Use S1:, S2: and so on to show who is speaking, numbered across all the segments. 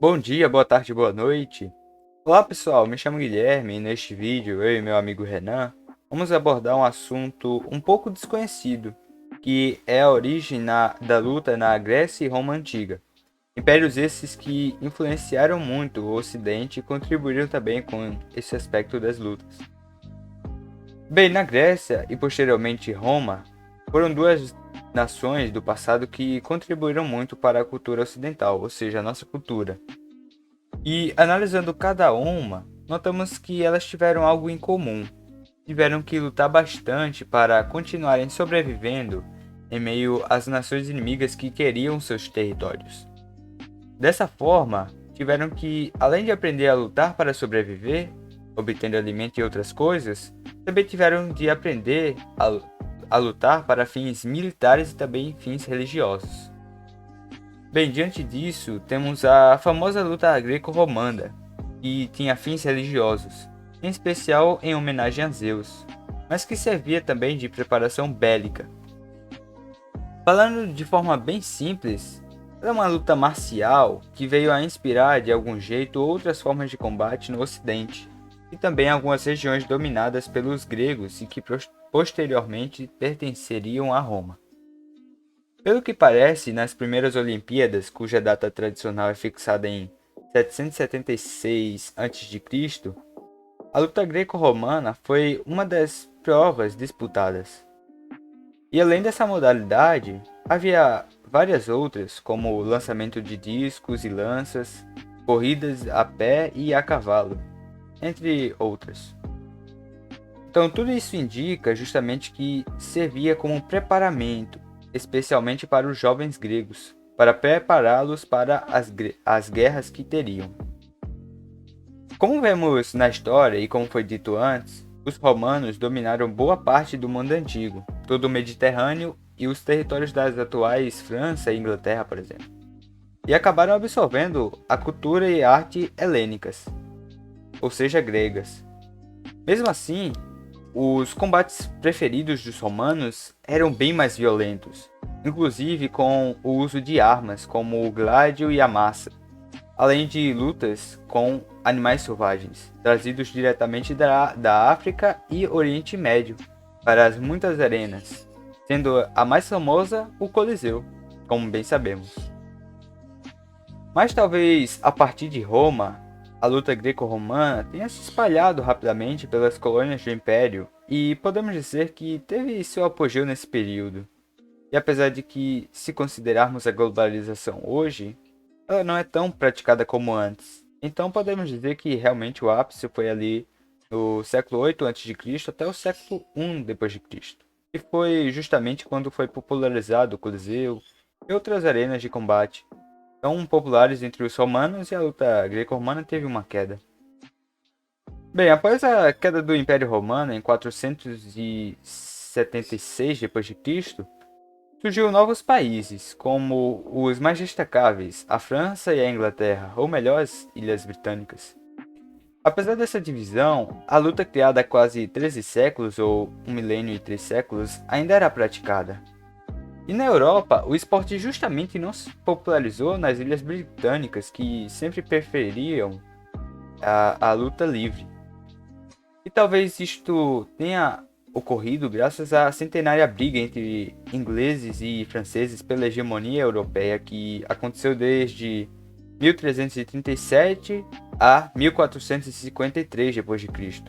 S1: Bom dia, boa tarde, boa noite. Olá pessoal, me chamo Guilherme e neste vídeo eu e meu amigo Renan vamos abordar um assunto um pouco desconhecido, que é a origem da luta na Grécia e Roma Antiga. Impérios esses que influenciaram muito o Ocidente e contribuíram também com esse aspecto das lutas. Bem, na Grécia e posteriormente Roma, foram duas nações do passado que contribuíram muito para a cultura ocidental, ou seja, a nossa cultura. E analisando cada uma, notamos que elas tiveram algo em comum. Tiveram que lutar bastante para continuarem sobrevivendo em meio às nações inimigas que queriam seus territórios. Dessa forma, tiveram que, além de aprender a lutar para sobreviver, obtendo alimento e outras coisas, também tiveram de aprender a lutar para fins militares e também fins religiosos. Bem, diante disso, temos a famosa luta greco-romana, que tinha fins religiosos, em especial em homenagem a Zeus, mas que servia também de preparação bélica. Falando de forma bem simples, era uma luta marcial que veio a inspirar de algum jeito outras formas de combate no Ocidente, e também algumas regiões dominadas pelos gregos e que posteriormente pertenceriam a Roma. Pelo que parece, nas primeiras Olimpíadas, cuja data tradicional é fixada em 776 a.C., a luta greco-romana foi uma das provas disputadas. E além dessa modalidade, havia várias outras, como o lançamento de discos e lanças, corridas a pé e a cavalo, entre outras. Então tudo isso indica justamente que servia como um preparamento, especialmente para os jovens gregos, para prepará-los para as guerras que teriam. Como vemos na história e como foi dito antes, os romanos dominaram boa parte do mundo antigo, todo o Mediterrâneo e os territórios das atuais França e Inglaterra, por exemplo, e acabaram absorvendo a cultura e a arte helênicas, ou seja, gregas. Mesmo assim, os combates preferidos dos romanos eram bem mais violentos, inclusive com o uso de armas como o gládio e a massa, além de lutas com animais selvagens, trazidos diretamente da África e Oriente Médio para as muitas arenas, sendo a mais famosa o Coliseu, como bem sabemos. Mas talvez a partir de Roma, a luta greco-romana tenha se espalhado rapidamente pelas colônias do Império e podemos dizer que teve seu apogeu nesse período. E apesar de que, se considerarmos a globalização hoje, ela não é tão praticada como antes. Então podemos dizer que realmente o ápice foi ali no século 8 a.C. até o século 1 d.C. E foi justamente quando foi popularizado o Coliseu e outras arenas de combate, tão populares entre os romanos, e a luta greco-romana teve uma queda. Bem, após a queda do Império Romano em 476 d.C., surgiu novos países, como os mais destacáveis, a França e a Inglaterra, ou melhor, as Ilhas Britânicas. Apesar dessa divisão, a luta criada há quase 13 séculos, ou 1 milênio e 3 séculos, ainda era praticada. E na Europa, o esporte justamente não se popularizou nas Ilhas Britânicas, que sempre preferiam a luta livre. E talvez isto tenha ocorrido graças à centenária briga entre ingleses e franceses pela hegemonia europeia, que aconteceu desde 1337 a 1453 d.C.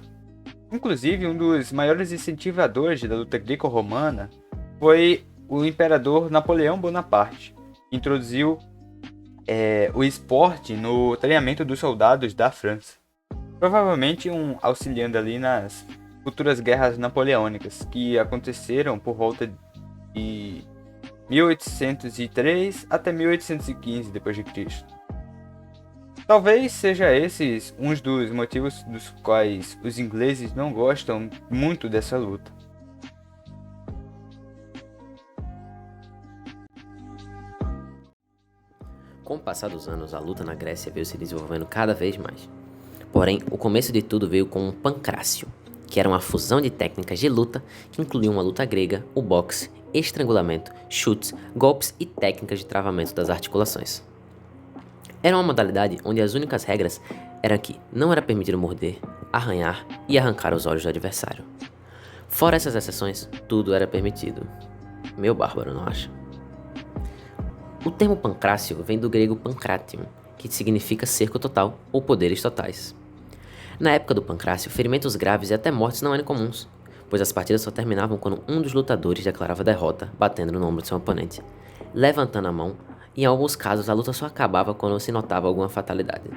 S1: Inclusive, um dos maiores incentivadores da luta greco-romana foi o imperador Napoleão Bonaparte, que introduziu o esporte no treinamento dos soldados da França, provavelmente auxiliando ali nas futuras guerras napoleônicas, que aconteceram por volta de 1803 até 1815 d.C. Talvez seja esses uns dos motivos dos quais os ingleses não gostam muito dessa luta.
S2: Com o passar dos anos, a luta na Grécia veio se desenvolvendo cada vez mais. Porém, o começo de tudo veio com o pancrácio, que era uma fusão de técnicas de luta que incluíam a luta grega, o boxe, estrangulamento, chutes, golpes e técnicas de travamento das articulações. Era uma modalidade onde as únicas regras eram que não era permitido morder, arranhar e arrancar os olhos do adversário. Fora essas exceções, tudo era permitido. Meio bárbaro, não acha? O termo pancrácio vem do grego pancratium, que significa cerco total ou poderes totais. Na época do pancrácio, ferimentos graves e até mortes não eram comuns, pois as partidas só terminavam quando um dos lutadores declarava derrota, batendo no ombro de seu oponente, levantando a mão, e em alguns casos a luta só acabava quando se notava alguma fatalidade.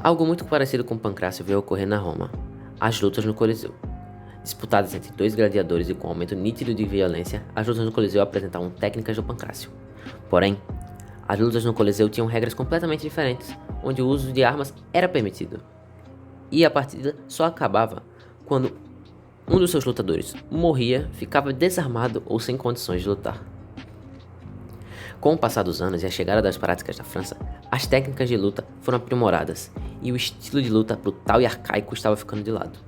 S2: Algo muito parecido com o pancrácio veio ocorrer na Roma, as lutas no Coliseu. Disputadas entre dois gladiadores e com aumento nítido de violência, as lutas no Coliseu apresentavam técnicas do pancrácio. Porém, as lutas no Coliseu tinham regras completamente diferentes, onde o uso de armas era permitido. E a partida só acabava quando um dos seus lutadores morria, ficava desarmado ou sem condições de lutar. Com o passar dos anos e a chegada das práticas da França, as técnicas de luta foram aprimoradas e o estilo de luta brutal e arcaico estava ficando de lado.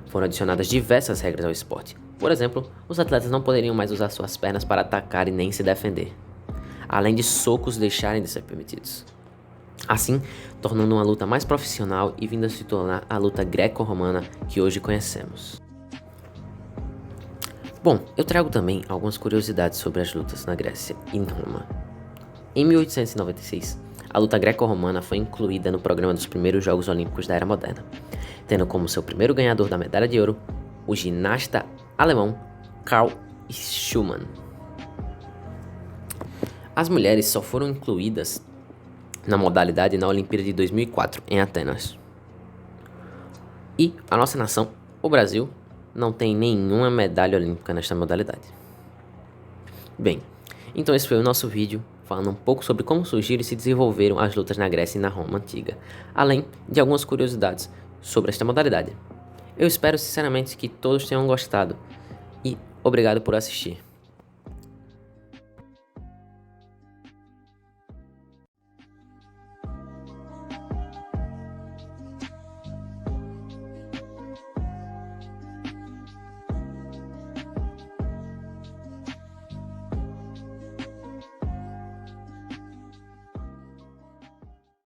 S2: Foram adicionadas diversas regras ao esporte. Por exemplo, os atletas não poderiam mais usar suas pernas para atacar e nem se defender, além de socos deixarem de ser permitidos. Assim, tornando uma luta mais profissional e vindo a se tornar a luta greco-romana que hoje conhecemos. Bom, eu trago também algumas curiosidades sobre as lutas na Grécia e em Roma. Em 1896, a luta greco-romana foi incluída no programa dos primeiros Jogos Olímpicos da Era Moderna, tendo como seu primeiro ganhador da medalha de ouro o ginasta alemão Karl Schumann. As mulheres só foram incluídas na modalidade na Olimpíada de 2004, em Atenas. E a nossa nação, o Brasil, não tem nenhuma medalha olímpica nesta modalidade. Bem, então esse foi o nosso vídeo, falando um pouco sobre como surgiram e se desenvolveram as lutas na Grécia e na Roma Antiga, além de algumas curiosidades sobre esta modalidade. Eu espero sinceramente que todos tenham gostado e obrigado por assistir.